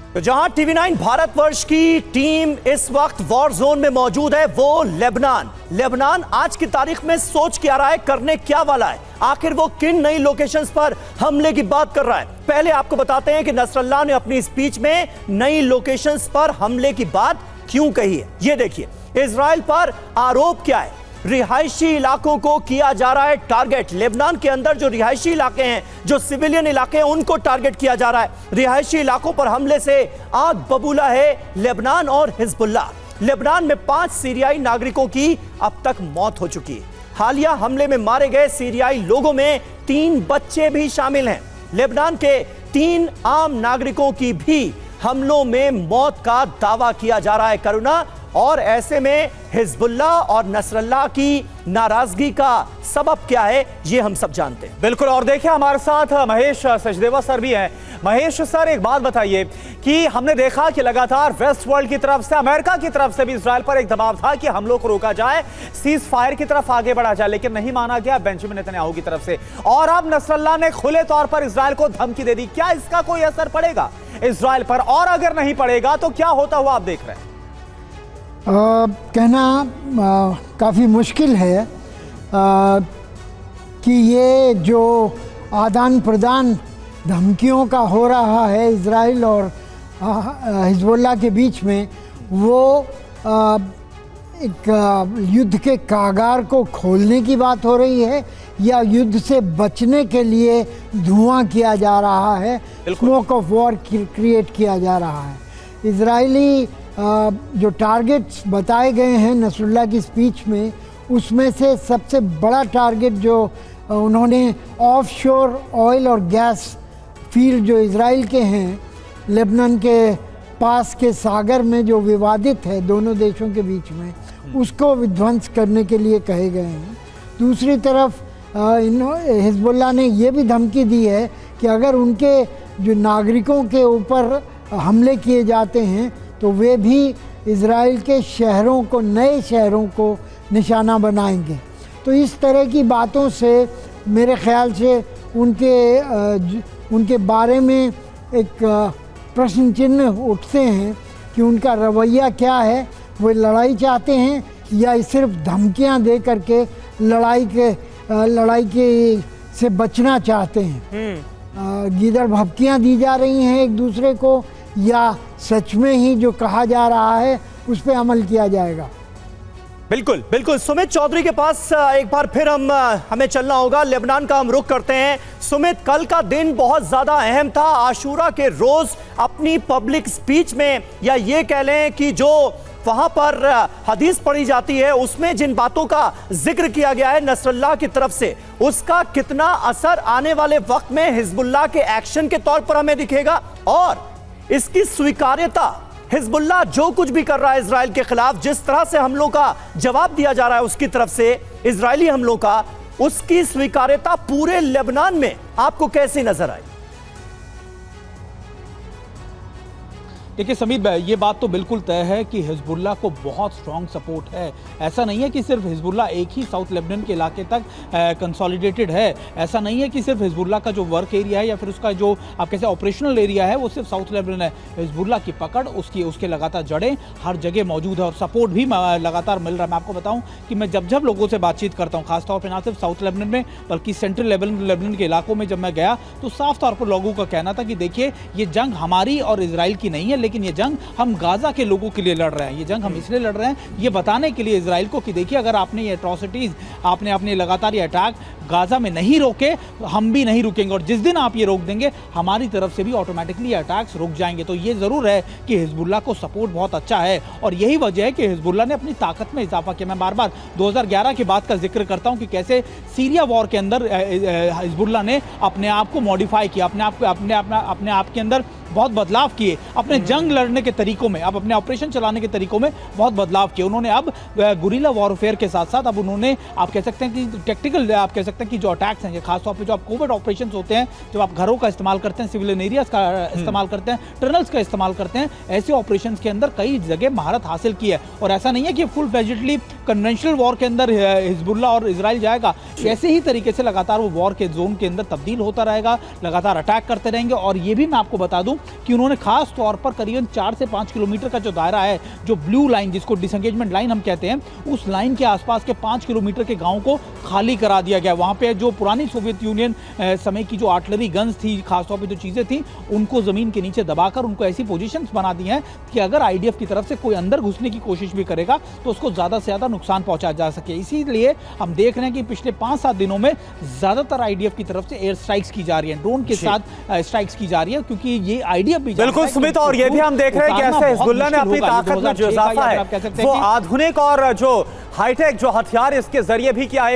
तो जहां टीवी9 भारतवर्ष की टीम इस वक्त वॉर जोन में मौजूद है वो लेबनान आज की तारीख में सोच क्या रहा है, करने क्या वाला है, आखिर वो किन नई लोकेशंस पर हमले की बात कर रहा है। पहले आपको बताते हैं कि नसरल्लाह ने अपनी स्पीच में नई लोकेशंस पर हमले की बात क्यों कही है। ये देखिए, इजराइल पर आरोप क्या है, रिहायशी इलाकों को किया जा रहा है टारगेट। लेबनान के अंदर जो रिहायशी इलाके हैं, जो सिविलियन इलाके हैं, उनको टारगेट किया जा रहा है। रिहायशी इलाकों पर हमले से आग बबूला है लेबनान और हिजबुल्लाह। लेबनान में 5 सीरियाई नागरिकों की अब तक मौत हो चुकी है। हालिया हमले में मारे गए सीरियाई लोगों में 3 बच्चे भी शामिल हैं। लेबनान के 3 आम नागरिकों की भी हमलों में मौत का दावा किया जा रहा है करुणा। और ऐसे में हिजबुल्लाह और नसरल्लाह की नाराजगी का सबब क्या है, ये हम सब जानते हैं। बिल्कुल। और देखिए, हमारे साथ महेश सचदेवा सर भी हैं। महेश सर, एक बात बताइए कि हमने देखा कि लगातार वेस्ट वर्ल्ड की तरफ से, अमेरिका की तरफ से भी इजराइल पर एक दबाव था कि हमलों को रोका जाए, सीज फायर की तरफ आगे बढ़ा जाए, लेकिन नहीं माना गया बेंजामिन नेतन्याहू की तरफ से। और अब नसरल्लाह ने खुले तौर पर इजराइल को धमकी दे दी। क्या इसका कोई असर पड़ेगा इजराइल पर, और अगर नहीं पड़ेगा तो क्या होता हुआ आप देख रहे हैं? कहना काफ़ी मुश्किल है कि ये जो आदान प्रदान धमकियों का हो रहा है इजराइल और हिजबुल्लाह के बीच में, वो एक युद्ध के कागार को खोलने की बात हो रही है या युद्ध से बचने के लिए धुआं किया जा रहा है, स्मोक ऑफ वॉर क्रिएट किया जा रहा है। इजरायली जो टारगेट्स बताए गए हैं नसरुल्लाह की स्पीच में, उसमें से सबसे बड़ा टारगेट जो उन्होंने ऑफशोर ऑयल और गैस फील्ड जो इजराइल के हैं लेबनान के पास के सागर में, जो विवादित है दोनों देशों के बीच में, उसको विध्वंस करने के लिए कहे गए हैं। दूसरी तरफ हिजबुल्लाह ने ये भी धमकी दी है कि अगर उनके जो नागरिकों के ऊपर हमले किए जाते हैं तो वे भी इजराइल के शहरों को, नए शहरों को निशाना बनाएंगे। तो इस तरह की बातों से मेरे ख्याल से उनके बारे में एक प्रश्न चिन्ह उठते हैं कि उनका रवैया क्या है। वे लड़ाई चाहते हैं या सिर्फ धमकियां दे करके लड़ाई के से बचना चाहते हैं। गीदड़ भभकियां दी जा रही हैं एक दूसरे को, या सच में ही जो कहा जा रहा है उस पर अमल किया जाएगा। बिल्कुल बिल्कुल। सुमित चौधरी के पास एक बार फिर हमें चलना होगा। लेबनान का हम रुख करते हैं। सुमित, कल का दिन बहुत ज्यादा अहम था। आशूरा के रोज अपनी पब्लिक स्पीच में, या ये कह लें कि जो वहां पर हदीस पढ़ी जाती है, उसमें जिन बातों का जिक्र किया गया है नसरल्लाह की तरफ से, उसका कितना असर आने वाले वक्त में हिजबुल्लाह के एक्शन के तौर पर हमें दिखेगा, और इसकी स्वीकार्यता, हिजबुल्लाह जो कुछ भी कर रहा है इजराइल के खिलाफ, जिस तरह से हमलों का जवाब दिया जा रहा है उसकी तरफ से, इजरायली हमलों का, उसकी स्वीकार्यता पूरे लेबनान में आपको कैसी नजर आई? देखिए समीर भाई, ये बात तो बिल्कुल तय है कि हिजबुल्लाह को बहुत स्ट्रॉन्ग सपोर्ट है। ऐसा नहीं है कि सिर्फ हिजबुल्लाह एक ही साउथ लेबनान के इलाके तक कंसोलिडेटेड है। ऐसा नहीं है कि सिर्फ हिजबुल्लाह का जो वर्क एरिया है या फिर उसका जो आप कैसे ऑपरेशनल एरिया है वो सिर्फ साउथ लेबनान है। हिजबुल्लाह की पकड़, उसके लगातार जड़ें हर जगह मौजूद है और सपोर्ट भी लगातार मिल रहा है। मैं आपको बताऊँ कि मैं जब लोगों से बातचीत करता हूँ, खासतौर पर ना सिर्फ साउथ लेबनान में बल्कि सेंट्रल लेबनान के इलाकों में जब मैं गया, तो साफ तौर पर लोगों का कहना था कि देखिए, ये जंग हमारी और इजराइल की नहीं है, लेकिन ये जंग हम गाजा के लोगों के लिए लड़ रहे हैं। ये जंग हम इसलिए लड़ रहे हैं ये बताने के लिए इजराइल को कि देखिए, अगर आपने ये एट्रॉसिटीज, आपने लगातार ये अटैक गाजा में नहीं रोके, हम भी नहीं रुकेंगे, और जिस दिन आप ये रोक देंगे हमारी तरफ से भी ऑटोमेटिकली अटैक्स रुक जाएंगे। तो ये जरूर है कि हिजबुल्लाह को सपोर्ट बहुत अच्छा है, और यही वजह है कि हिजबुल्लाह ने अपनी ताकत में इजाफा किया। मैं बार बार 2011 की बात का जिक्र करता हूं कि कैसे सीरिया वॉर के अंदर हिजबुल्लाह ने अपने आप को मॉडिफाई किया, अपने आप के अंदर बहुत बदलाव किए, अपने जंग लड़ने के तरीकों में, अब अपने ऑपरेशन चलाने के तरीकों में बहुत बदलाव किए उन्होंने। अब गुरिल्ला वॉरफेयर के साथ साथ अब उन्होंने, आप कह सकते हैं कि टेक्टिकल, आप कह सकते हैं कि जो अटैक्स हैं, खासतौर पे जो आप कोविड ऑपरेशंस होते हैं, जब आप घरों का इस्तेमाल करते हैं, सिविलियन एरियाज का इस्तेमाल करते हैं, टनल्स का इस्तेमाल करते हैं, ऐसे ऑपरेशंस के अंदर कई जगह महारत हासिल की है। और ऐसा नहीं है कि फुल फ्लेजेडली कन्वेंशनल वॉर के अंदर हिजबुल्लाह और इजराइल जाएगा, ऐसे ही तरीके से लगातार वो वॉर के जोन के अंदर तब्दील होता रहेगा, लगातार अटैक करते रहेंगे। और ये भी मैं आपको बता दूं कि उन्होंने खास तौर पर करीबन 4 से 5 किलोमीटर का जो दायरा है, जो ब्लू लाइन जिसको डिसंगेजमेंट लाइन हम कहते हैं, उस लाइन के आसपास के 5 किलोमीटर के गाँव को खाली करा दिया गया। वहाँ पे जो पुरानी सोवियत यूनियन समय की जो आर्टिलरी गन्स थी, खासतौर पे जो चीज़ें थी, उनको ज़मीन के नीचे दबाकर उनको ऐसी पोजीशंस बना दी हैं कि अगर आईडीएफ की तरफ से कोई अंदर घुसने की कोशिश भी करेगा तो उसको ज़्यादा से ज़्यादा नुकसान पहुंचाया जा सके। इसीलिए हम देख रहे हैं कि पिछले 5-7 दिनों में ज़्यादातर आईडीएफ की तरफ से एयर स्ट्राइक्स की जा रही हैं, ड्रोन के साथ स्ट्राइक्स की जा रही है, क्योंकि ये आईडीएफ भी बिल्कुल सुमित, और ये भी हम देख रहे हैं कि कैसे हिजबुल्लाह ने अपनी ताकत में जो इजाफा है वो आधुनिक और जो हाईटेक जो हथियार इसके जरिए भी किया है।